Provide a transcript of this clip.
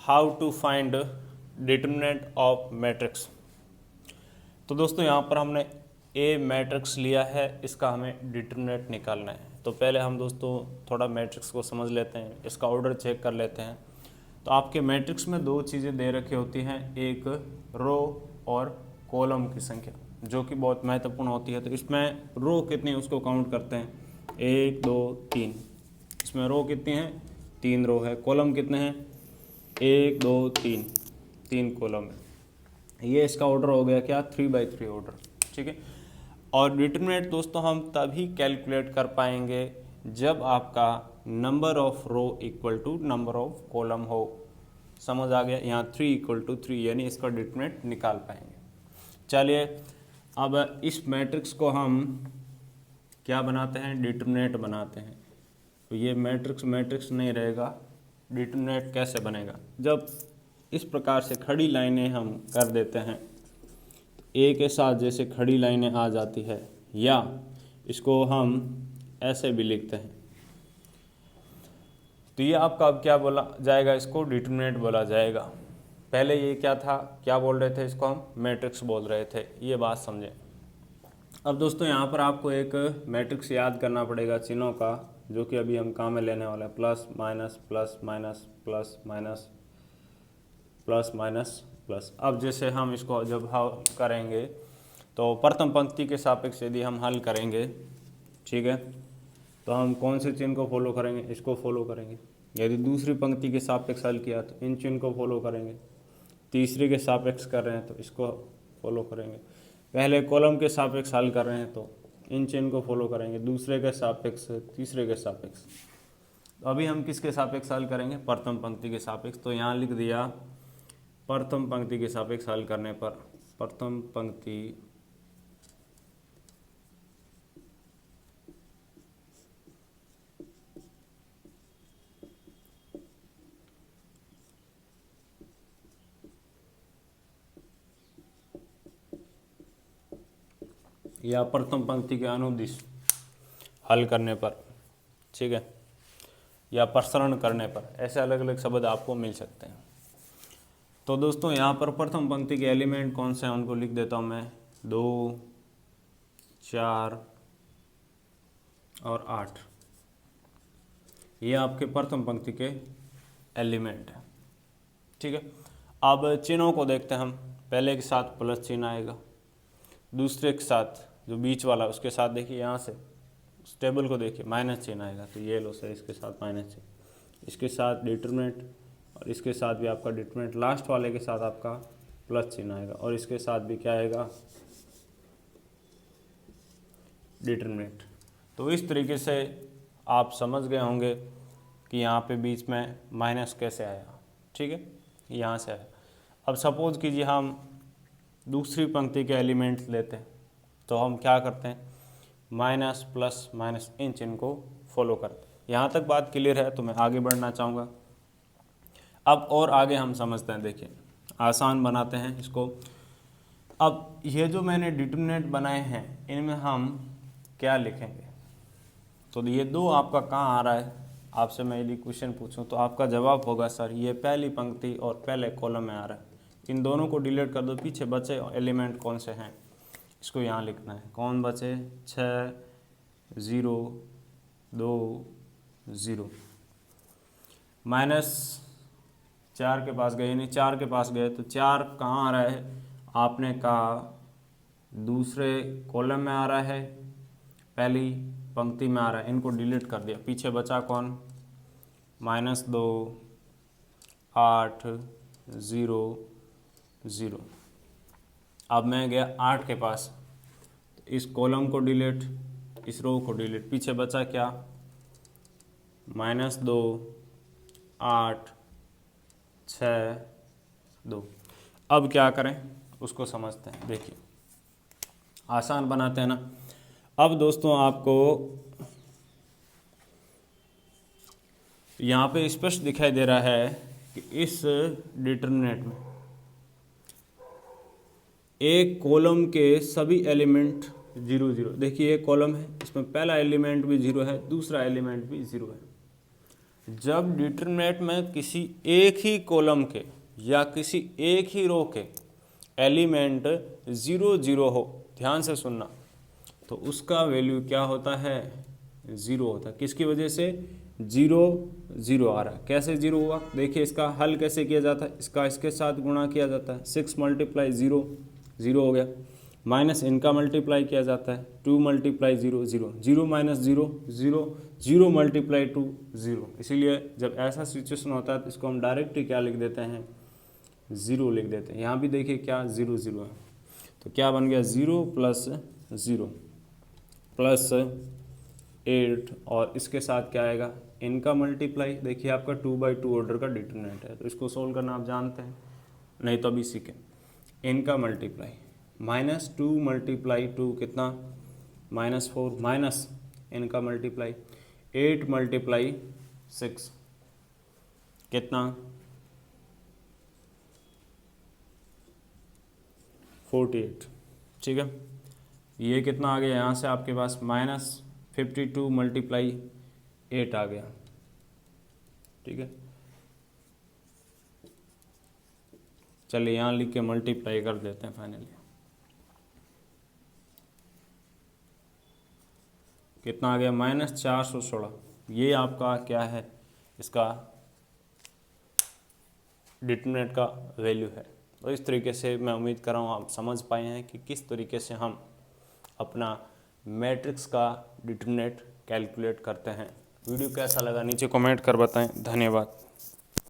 How to find determinant of matrix. तो दोस्तों यहाँ पर हमने ए मैट्रिक्स लिया है, इसका हमें डिटरमिनेंट निकालना है। तो पहले हम दोस्तों थोड़ा मैट्रिक्स को समझ लेते हैं, इसका ऑर्डर चेक कर लेते हैं। तो आपके मैट्रिक्स में दो चीज़ें दे रखी होती हैं, एक रो और कॉलम की संख्या, जो कि बहुत महत्वपूर्ण होती है। तो इसमें रो कितनी है उसको काउंट करते हैं, 1 2 3। इसमें रो कितनी है, 3 रो है। कॉलम कितने हैं, 1 2 3, 3 कॉलम है। ये इसका ऑर्डर हो गया क्या, 3/3 ऑर्डर, ठीक है। और डिटरमिनेंट दोस्तों हम तभी कैलकुलेट कर पाएंगे जब आपका number of row equal to number of column हो। समझ आ गया, यहाँ 3 = 3, यानी इसका डिटरमिनेंट निकाल पाएंगे। चलिए अब इस मैट्रिक्स को हम क्या बनाते हैं, डिटरमिनेंट बनाते हैं। तो ये मैट्रिक्स नहीं रहेगा, डिटरमिनेंट कैसे बनेगा, जब इस प्रकार से खड़ी लाइनें हम कर देते हैं, ए के साथ जैसे खड़ी लाइनें आ जाती है, या इसको हम ऐसे भी लिखते हैं। तो ये आपका अब क्या बोला जाएगा, इसको डिटरमिनेंट बोला जाएगा। पहले ये क्या था, क्या बोल रहे थे, इसको हम मैट्रिक्स बोल रहे थे, ये बात समझें। अब दोस्तों यहाँ पर आपको एक मैट्रिक्स याद करना पड़ेगा चिन्हों का, जो कि अभी हम काम में लेने वाले हैं, plus minus plus minus plus minus plus minus plus. अब जैसे हम इसको जब हल करेंगे तो प्रथम पंक्ति के सापेक्ष यदि हम हल करेंगे, ठीक है, तो हम कौन से चिन्ह को फॉलो करेंगे, इसको फॉलो करेंगे। यदि दूसरी पंक्ति के सापेक्ष हल किया तो इन चिन्ह को फॉलो करेंगे। तीसरी के सापेक्ष कर रहे हैं तो इसको फॉलो करेंगे। पहले कॉलम के सापेक्ष हल कर रहे हैं तो इन चिन्ह को फॉलो करेंगे। दूसरे के सापेक्ष, तीसरे के सापेक्ष। तो अभी हम किसके सापेक्ष हल करेंगे, प्रथम पंक्ति के सापेक्ष। तो यहाँ लिख दिया प्रथम पंक्ति के सापेक्ष हल करने पर, प्रथम पंक्ति या प्रथम पंक्ति के अनुदिश हल करने पर, ठीक है, या प्रसरण करने पर, ऐसे अलग अलग शब्द आपको मिल सकते हैं। तो दोस्तों यहाँ पर प्रथम पंक्ति के एलिमेंट कौन से हैं उनको लिख देता हूँ मैं, 2 4 और 8। ये आपके प्रथम पंक्ति के एलिमेंट हैं, ठीक है। अब चिन्हों को देखते हैं हम। पहले के साथ प्लस चिन्ह आएगा, दूसरे के साथ जो बीच वाला उसके साथ देखिए, यहाँ से उस टेबल को देखिए, माइनस चिन्ह आएगा। तो ये लो सर, इसके साथ माइनस चिन्ह, इसके साथ डिटरमिनेंट, और इसके साथ भी आपका डिटरमिनेंट। लास्ट वाले के साथ आपका प्लस चिन्ह आएगा, और इसके साथ भी क्या आएगा, डिटरमिनेंट। तो इस तरीके से आप समझ गए होंगे कि यहाँ पे बीच में माइनस कैसे आया, ठीक है, यहाँ से आया। अब सपोज कीजिए हम दूसरी पंक्ति के एलिमेंट्स लेते हैं, तो हम क्या करते हैं, माइनस प्लस माइनस इन चिन्ह को फॉलो करते हैं। यहाँ तक बात क्लियर है, तो मैं आगे बढ़ना चाहूँगा। अब और आगे हम समझते हैं, देखिए आसान बनाते हैं इसको। अब ये जो मैंने डिटरमिनेंट बनाए हैं, इनमें हम क्या लिखेंगे। तो ये 2 आपका कहाँ आ रहा है, आपसे मैं यदि क्वेश्चन पूछूं तो आपका जवाब होगा सर ये पहली पंक्ति और पहले कॉलम में आ रहा है। इन दोनों को डिलीट कर दो, पीछे बचे एलिमेंट कौन से हैं इसको यहाँ लिखना है। कौन बचे, 6 0 2 0। -4 के पास गए, यानी 4 के पास गए, तो 4 कहाँ आ रहा है, आपने कहा दूसरे कॉलम में आ रहा है, पहली पंक्ति में आ रहा है। इनको डिलीट कर दिया, पीछे बचा कौन, -2 8 0 0। अब मैं गया 8 के पास, तो इस कॉलम को डिलीट, इस रो को डिलीट, पीछे बचा क्या, -2 8 6 2। अब क्या करें उसको समझते हैं, देखिए आसान बनाते हैं ना। अब दोस्तों आपको यहाँ पे स्पष्ट दिखाई दे रहा है कि इस डिटरमिनेंट में एक कॉलम के सभी एलिमेंट 0 0। देखिए एक कॉलम है, इसमें पहला एलिमेंट भी 0 है, दूसरा एलिमेंट भी 0 है। जब डिटरमिनेंट में किसी एक ही कॉलम के या किसी एक ही रो के एलिमेंट 0 0 हो, ध्यान से सुनना, तो उसका वैल्यू क्या होता है, 0 होता है। किसकी वजह से, 0 0 आ रहा है। कैसे 0 हुआ, देखिए इसका हल कैसे किया जाता है, इसका इसके साथ गुणा किया जाता है, 6 × 0 0 हो गया, माइनस इनका मल्टीप्लाई किया जाता है, 2 × 0 0 0 - 0 0 0 × 2 0। इसीलिए जब ऐसा सिचुएशन होता है तो इसको हम डायरेक्ट ही क्या लिख देते हैं, 0 लिख देते हैं। यहाँ भी देखिए क्या 0 0 है, तो क्या बन गया 0 + 0 + 8 और इसके साथ क्या आएगा, इनका मल्टीप्लाई। देखिए आपका 2/2 ऑर्डर का डिटरमिनेंट है, तो इसको सोल्व करना आप जानते हैं, नहीं तो अभी सीखें। इनका मल्टीप्लाई -2 × 2 कितना, -4 माइनस इनका मल्टीप्लाई 8 × 6 कितना, 48। ठीक है, ये कितना आ गया, यहाँ से आपके पास -52 × 8 आ गया। ठीक है, चलिए यहाँ लिख के मल्टीप्लाई कर देते हैं फाइनली। कितना आ गया, -416। ये आपका क्या है, इसका डिटरमिनेंट का वैल्यू है। तो इस तरीके से मैं उम्मीद कर रहा हूँ आप समझ पाए हैं कि किस तरीके से हम अपना मैट्रिक्स का डिटरमिनेंट कैलकुलेट करते हैं। वीडियो कैसा लगा नीचे कमेंट कर बताएं। धन्यवाद।